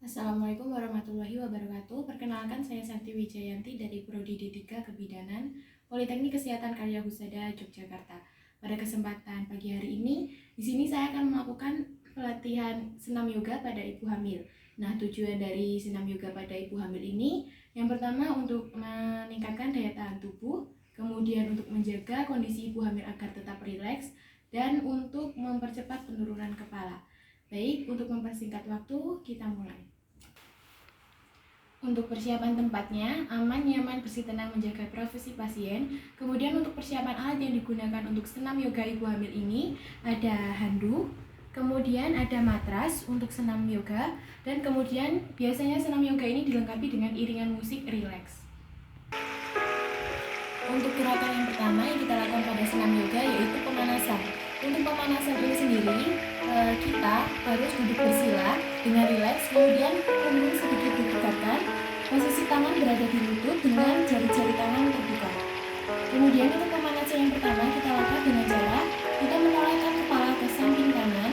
Assalamualaikum warahmatullahi wabarakatuh. Perkenalkan, saya Santi Wijayanti dari Prodi D3 Kebidanan Politeknik Kesehatan Karya Husada, Yogyakarta. Pada kesempatan pagi hari ini, di sini saya akan melakukan pelatihan senam yoga pada ibu hamil. Nah, tujuan dari senam yoga pada ibu hamil ini, yang pertama untuk meningkatkan daya tahan tubuh, kemudian untuk menjaga kondisi ibu hamil agar tetap rileks, dan untuk mempercepat penurunan kepala. Baik, untuk mempersingkat waktu, kita mulai. Untuk persiapan tempatnya, aman, nyaman, bersih, tenang, menjaga privasi pasien. Kemudian untuk persiapan alat yang digunakan untuk senam yoga ibu hamil ini, ada handuk, kemudian ada matras untuk senam yoga, dan kemudian biasanya senam yoga ini dilengkapi dengan iringan musik rileks. Untuk gerakan yang pertama yang kita lakukan pada senam yoga yaitu pemanasan. Untuk pemanasan ini sendiri, kita harus duduk bersila dengan rileks, kemudian punggung sedikit ditegakkan, posisi tangan berada di lutut dengan jari-jari tangan terbuka. Kemudian untuk pemanasan yang pertama kita lakukan dengan cara kita menolehkan kepala ke samping kanan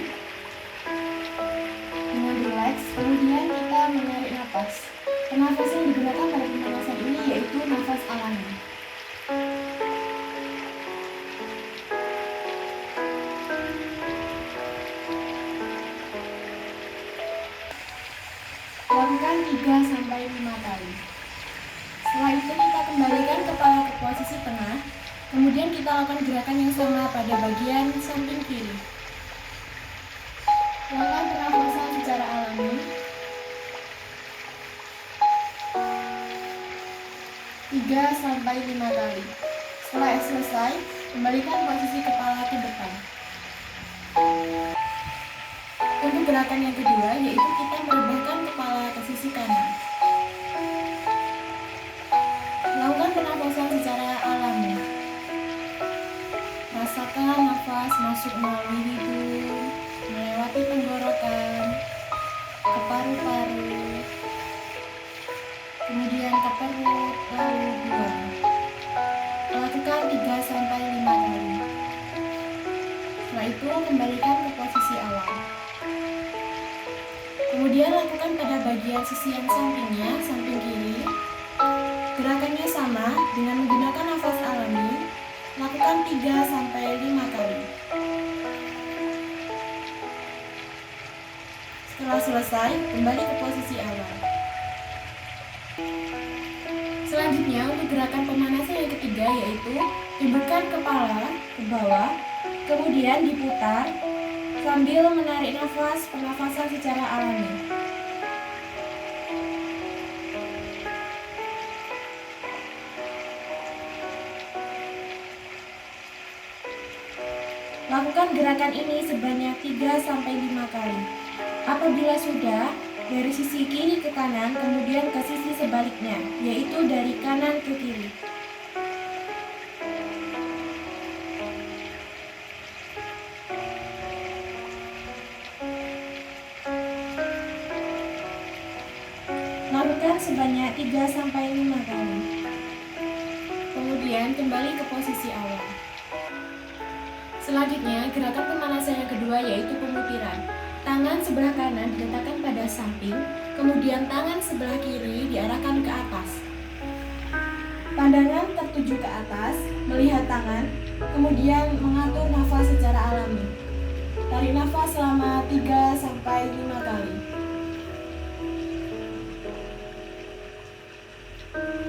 dengan rileks, kemudian kita menarik nafas. Pernafasan yang digunakan pada pemanasan ini yaitu nafas alami. Lakukan 3-5 kali. Setelah itu kita kembalikan kepala ke posisi tengah. Kemudian kita lakukan gerakan yang sama pada bagian samping kiri. Lakukan pernafasan secara alami. 3-5 kali. Setelah selesai, kembalikan posisi kepala ke depan. Untuk gerakan yang kedua yaitu kita merebahkan kepala ke sisi kanan. Lakukan pernafasan secara alami. Rasakan nafas masuk melalui hidung, melewati tenggorokan, ke paru-paru, kemudian ke perut, lalu buang. Lakukan 3-5 kali. Setelah itu kembalikan ke posisi awal. Kemudian lakukan pada bagian sisi yang sampingnya, samping kiri. Gerakannya sama dengan menggunakan nafas alami. Lakukan 3-5 kali. Setelah selesai, kembali ke posisi awal. Selanjutnya untuk gerakan pemanasan yang ketiga yaitu tundukkan kepala ke bawah, kemudian diputar sambil menarik nafas, pernafasan secara alami. Lakukan gerakan ini sebanyak 3-5 kali. Apabila sudah, dari sisi kiri ke kanan, kemudian ke sisi sebaliknya, yaitu dari kanan ke kiri. Lakukan sebanyak 3-5 kali. Kemudian kembali ke posisi awal. Selanjutnya, gerakan pemanasan yang kedua yaitu pemutiran. Tangan sebelah kanan diletakkan pada samping, kemudian tangan sebelah kiri diarahkan ke atas. Pandangan tertuju ke atas, melihat tangan, kemudian mengatur nafas secara alami. Tarik nafas selama 3-5 kali.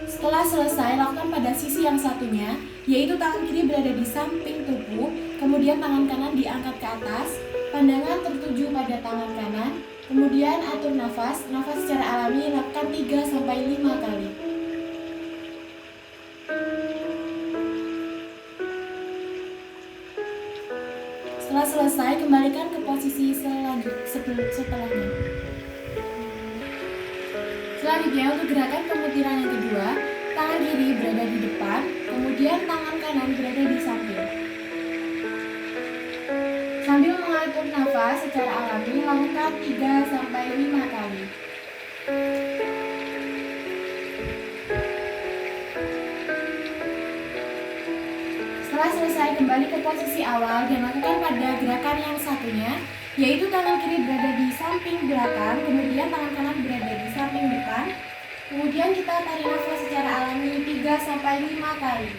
Setelah selesai, lakukan pada sisi yang satunya, yaitu tangan kiri berada di samping tubuh, kemudian tangan kanan diangkat ke atas, pandangan tertuju pada tangan kanan, kemudian atur nafas secara alami, lakukan 3-5 kali. Setelah selesai, kembalikan ke posisi setelahnya. Selanjutnya untuk gerakan pemutiran yang kedua, tangan kiri berada di depan, kemudian tangan kanan berada di samping. Sambil mengatur nafas secara alami, lakukan 3-5 kali. Setelah selesai, kembali ke posisi awal dan lakukan pada gerakan yang satunya, yaitu tangan kiri berada di samping belakang, kemudian tangan kanan berada tarik nafas secara alami 3-5 kali.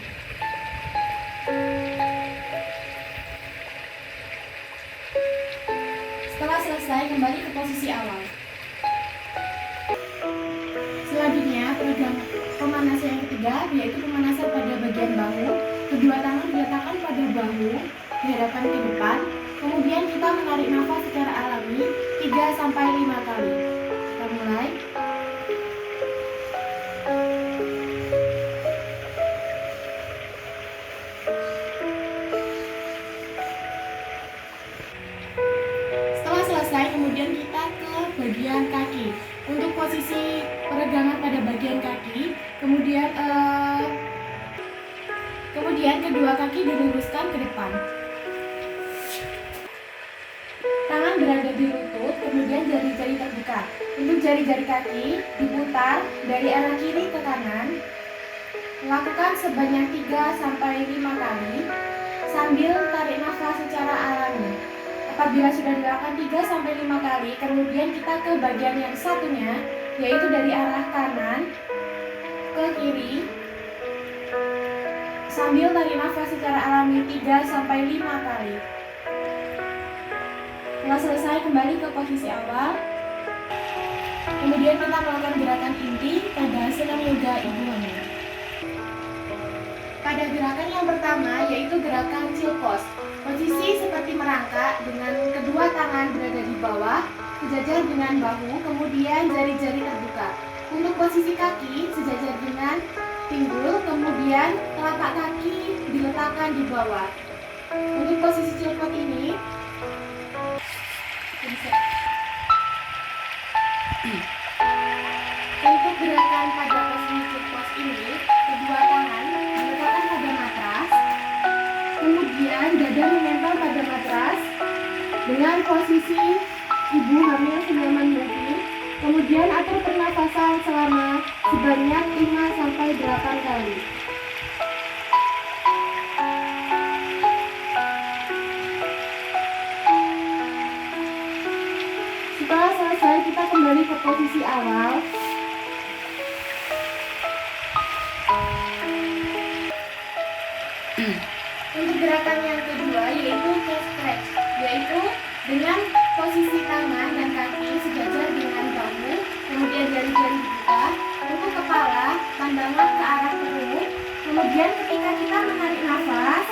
Setelah selesai, kembali ke posisi awal. Selanjutnya, pemanasan yang ketiga yaitu pemanasan pada bagian bahu. Kedua tangan diletakkan pada bahu, dihadapkan ke depan. Kemudian kita menarik nafas secara alami 3-5 kali. Kita mulai. Setelah selesai, kemudian kita ke bagian kaki. Untuk posisi peregangan pada bagian kaki, kemudian kedua kaki diluruskan ke depan. Tangan berada di lutut, kemudian jari-jari terbuka. Untuk jari-jari kaki diputar dari arah kiri ke kanan. Lakukan sebanyak 3-5 kali sambil tarik nafas secara alami. Apabila sudah dilakukan 3-5 kali, kemudian kita ke bagian yang satunya, yaitu dari arah kanan ke kiri sambil tarik nafas secara alami 3-5 kali. Setelah selesai, kembali ke posisi awal. Kemudian kita melakukan gerakan inti pada senam yoga ibu hamil. Pada gerakan yang pertama yaitu gerakan chill pose. Posisi seperti merangkak dengan kedua tangan berada di bawah, sejajar dengan bahu, kemudian jari-jari terbuka. Untuk posisi kaki sejajar dengan pinggul, kemudian telapak kaki diletakkan di bawah. Untuk posisi chill pose ini untuk gerakan pada posisi chill pose ini, kedua tangan diletakkan pada matras, kemudian dada menempel pada matras dengan posisi ibu hamil senyaman mungkin. Kemudian atur pernafasan selama sebanyak 5-8 kali. Setelah selesai, kita kembali ke posisi awal. Untuk gerakan yang kedua yaitu chest stretch, yaitu dengan posisi tangan dan kaki sejajar dengan bahu, kemudian jari-jari dibuka. Untuk kepala, pandangan ke arah perut. Kemudian ketika kita menarik nafas,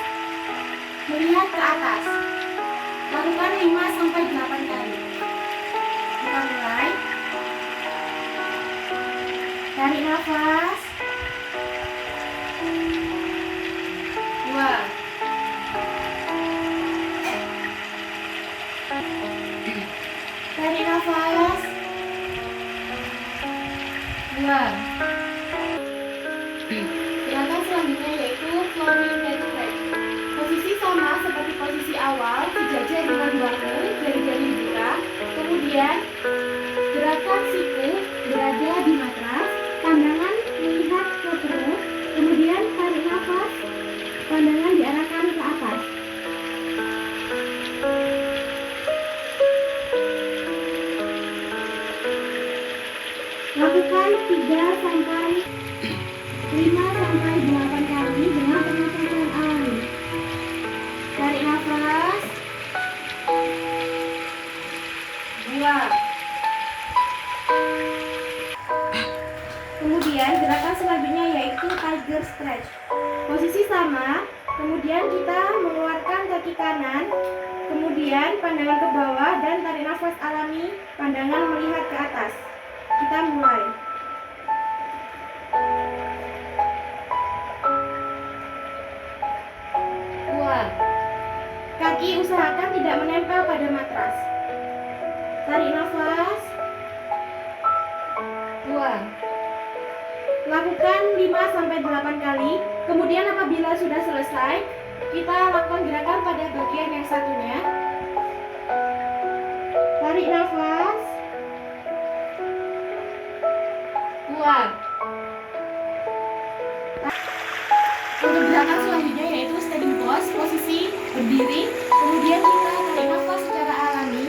melihat ke atas. Lakukan 5-8 kali. Kita mulai. Tarik nafas. 2. Tarik nafas. 2. Gerakan selanjutnya yaitu floating head stretch. Posisi sama seperti posisi awal, sejajar dengan bahu, jari-jari dibuka. Kemudian gerakan siku berada di matras, pandangan melihat ke perut. Kemudian tarik nafas, pandangan diarahkan ke atas. Lakukan 5-8 kali dengan pernafasan alami. Tarik nafas. 2. Kemudian gerakan selanjutnya yaitu tiger stretch. Posisi sama, kemudian kita mengeluarkan kaki kanan, kemudian pandangan ke bawah dan tarik nafas alami, pandangan melihat ke atas. Kita mulai. Kaki usahakan tidak menempel pada matras. Tarik nafas. 2. Lakukan 5-8 kali. Kemudian apabila sudah selesai, kita lakukan gerakan pada bagian yang satunya. Tarik nafas. 2. Untuk gerakan selanjutnya yaitu standing pose, posisi berdiri, kemudian kita tarik nafas secara alami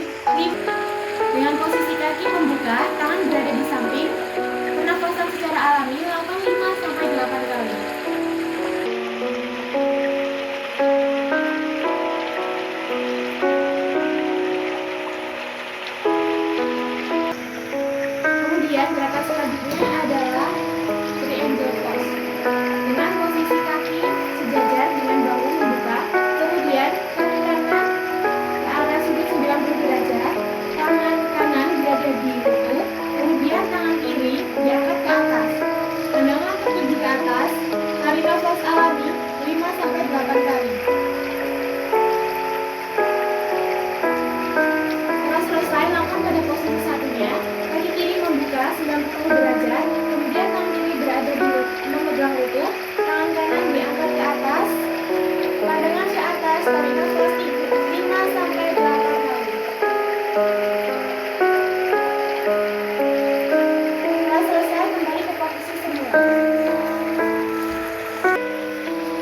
dengan posisi kaki membuka, tangan berada di samping, pernafasan secara alami. Kemudian gerakan selanjutnya adalah triangle pose. Dengan posisi kaki sejajar dengan bahu membuka, kemudian kaki kanan ke arah sudut 90 derajat, tangan kanan berada di lutut, kemudian tangan kiri diangkat ke atas. Pandangan tertuju ke atas, tarik nafas alami 5-8 kali. Setelah selesai, lakukan pada posisi satunya, kaki kiri membuka 90 derajat, kemudian tangan kiri berada di memegang lutut, tangan kanan diangkat ke atas, pandangan ke atas, tarik nafas 5-8 kali. Setelah selesai, kembali ke posisi semula.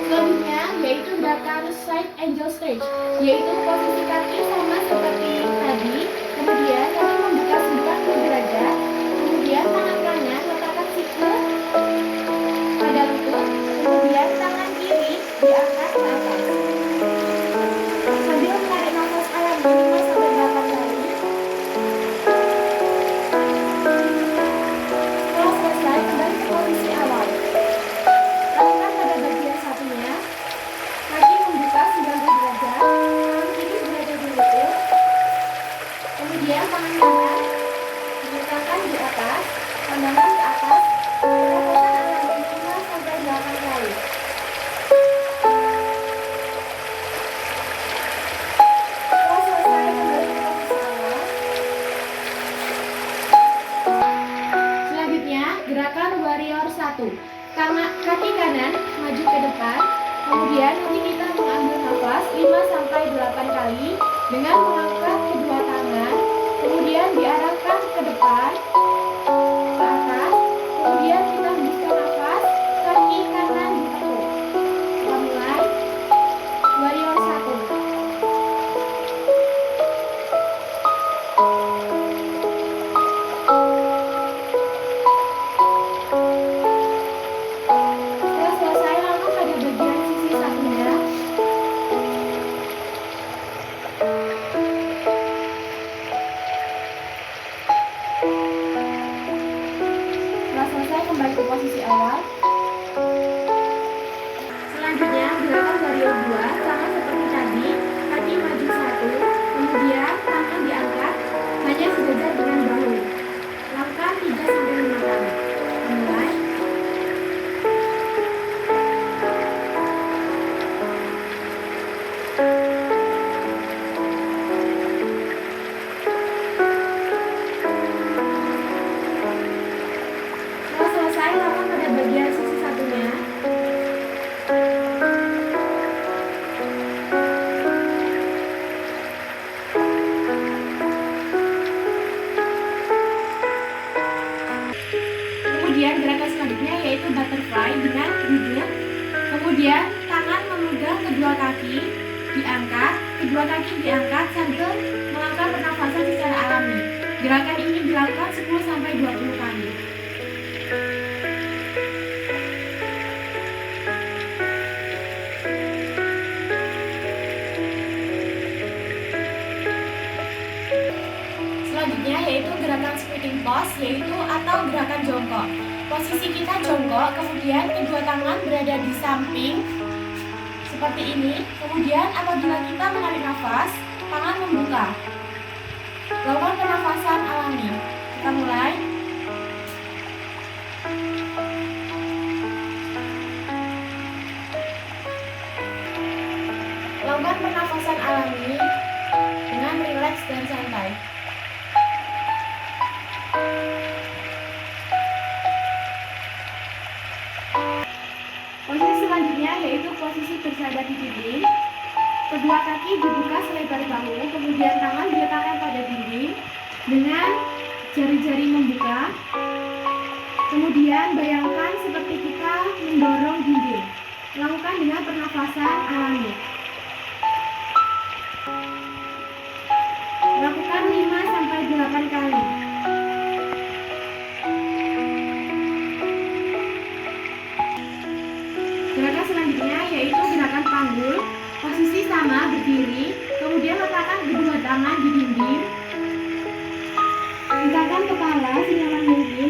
Selanjutnya yaitu gerakan side angle stretch, yaitu posisi kaki sama seperti tadi, kemudian kaki membuka 90 derajat, kemudian tangan kanan letakkan siku pada lutut, kemudian tangan kiri diangkat ke atas sambil menarik nafas alami 5-8 kali. Setelah selesai, kembali ke posisi awal. Lakukan pada bagian satunya, kaki membuka 90 derajat, tangan kiri berada di lutut, kemudian tangan kanan diletakkan di atas, pandangan ke atas, pernafasan alami 5-8 kali. Setelah selesai, kembali ke posisi awal. Selanjutnya, gerakan warrior 1. Kaki kanan maju ke depan, kemudian nanti kita mengambil nafas 5-8 kali dengan mengangkat kedua tangan, kemudian diarahkan ke depan, ke atas, kemudian kita hembuskan nafas, kaki kanan ditekuk. Kita mulai, warrior 1. Setelah selesai, lakukan pada bagian sisi satunya. Setelah selesai, kembali ke posisi awal. Selanjutnya, gerakan warrior 2 sama seperti tadi, kaki maju 1, kemudian tangan diangkat hanya sejajar dengan bahu. Lakukan 3-5 kali. Mulai. Setelah selesai, lakukan pada bagian sisi satunya. Kemudian gerakan selanjutnya yaitu butterfly dengan duduk. Kemudian tangan memegang kedua kaki diangkat sambil melakukan pernafasan secara alami. Gerakan ini dilakukan 10-20 kali. Selanjutnya yaitu gerakan squatting pose, yaitu atau gerakan jongkok. Posisi kita jongkok, kemudian kedua tangan berada di samping seperti ini. Kemudian apabila kita menarik nafas, tangan membuka. Lakukan pernafasan alami. Kita mulai. Lakukan pernafasan alami dengan rileks dan santai. Posisi selanjutnya yaitu posisi bersandar di dinding. Kedua kaki dibuka selebar bahu, kemudian tangan diletakkan pada dinding dengan jari-jari membuka. Kemudian bayangkan seperti kita mendorong dinding. Lakukan dengan pernafasan alami. Lakukan 5-8 kali. Gerakan selanjutnya yaitu gerakan panggul. Posisi sama, berdiri, kemudian letakkan kedua tangan di dinding. Tegakkan kepala senyaman mungkin,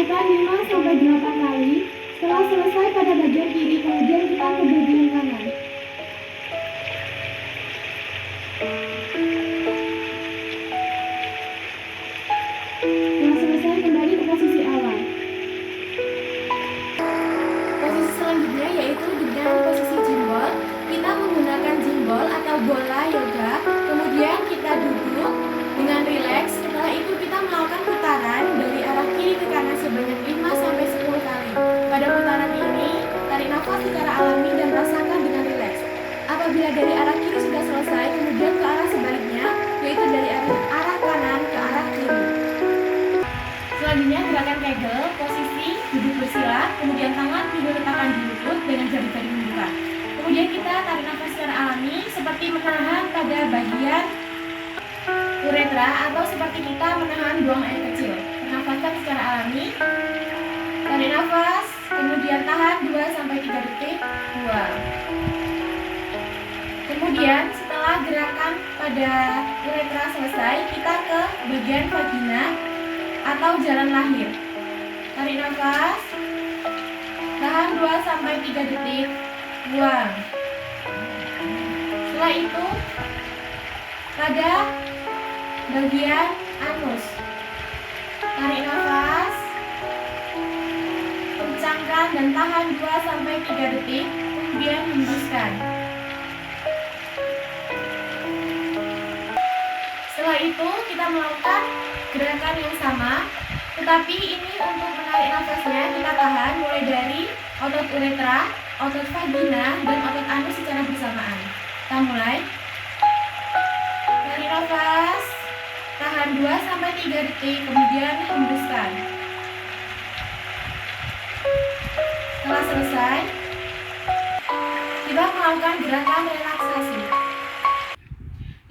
melakukan 5-8 kali. Setelah selesai pada bagian kiri, kemudian kita ke bagian kanan. Setelah selesai, kembali ke posisi awal. Posisi selanjutnya yaitu dengan posisi jimbol. Kita menggunakan jimbol atau bola yoga. Kemudian kita duduk dengan rileks. Setelah itu kita melakukan putaran dari arah kiri ke kanan sebanyak 5-10 kali. Pada putaran ini, tarik nafas secara alami dan rasakan dengan rileks. Apabila dari arah kiri sudah selesai, kemudian ke arah sebaliknya, yaitu dari arah kanan ke arah kiri. Selanjutnya gerakan kegel, posisi duduk bersila, kemudian tangan diletakkan di lutut dengan jari-jari membuka. Kemudian kita tarik nafas secara alami seperti menahan pada bagian uretra atau seperti kita menahan buang air kecil. Pernafasan secara alami. Tarik nafas, kemudian tahan 2-3 detik, buang. Kemudian setelah gerakan pada uretra selesai, kita ke bagian vagina atau jalan lahir. Tarik nafas, tahan 2-3 detik, buang. Setelah itu pada bagian anus, tarik nafas, kencangkan dan tahan 2-3 detik, kemudian hembuskan. Setelah itu kita melakukan gerakan yang sama, tetapi ini untuk menarik nafasnya kita tahan mulai dari otot uretra, otot vagina, dan otot anus secara bersamaan. Kita mulai. Tarik nafas, tahan 2-3 detik, kemudian hembuskan. Setelah selesai, kita melakukan gerakan relaksasi.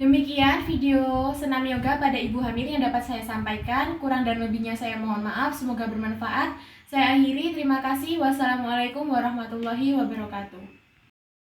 Demikian video senam yoga pada ibu hamil yang dapat saya sampaikan. Kurang dan lebihnya saya mohon maaf, semoga bermanfaat. Saya akhiri, terima kasih. Wassalamualaikum warahmatullahi wabarakatuh.